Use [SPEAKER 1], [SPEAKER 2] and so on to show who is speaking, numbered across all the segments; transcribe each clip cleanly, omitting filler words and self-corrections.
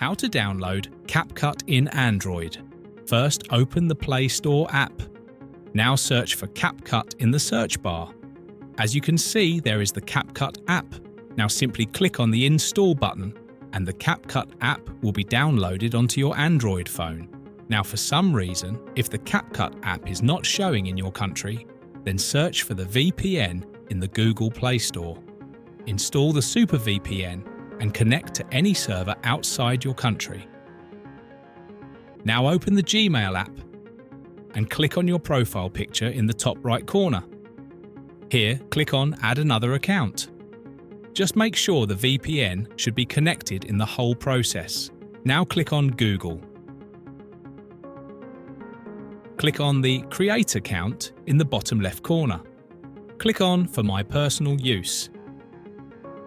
[SPEAKER 1] how to download CapCut in Android. First, open the Play Store app. Now search for CapCut in the search bar. As you can see, there is the CapCut app. Now simply click on the Install button and the CapCut app will be downloaded onto your Android phone. Now for some reason, if the CapCut app is not showing in your country, then search for the VPN in the Google Play Store. Install the Super VPN and connect to any server outside your country. Now open the Gmail app and click on your profile picture in the top right corner. Here, click on Add another account. Just make sure the VPN should be connected in the whole process. Now click on Google. Click on the Create account in the bottom left corner. Click on For my personal use.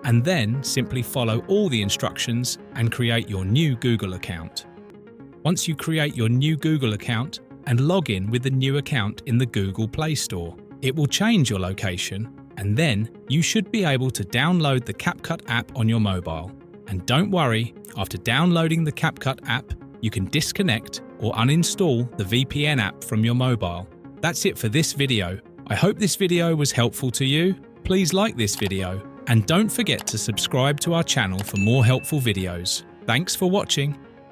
[SPEAKER 1] And then simply follow all the instructions and create your new Google account. Once you create your new Google account and log in with the new account in the Google Play Store, it will change your location, and then you should be able to download the CapCut app on your mobile. And don't worry, after downloading the CapCut app, you can disconnect or uninstall the VPN app from your mobile. That's it for this video. I hope this video was helpful to you. Please like this video and don't forget to subscribe to our channel for more helpful videos. Thanks for watching.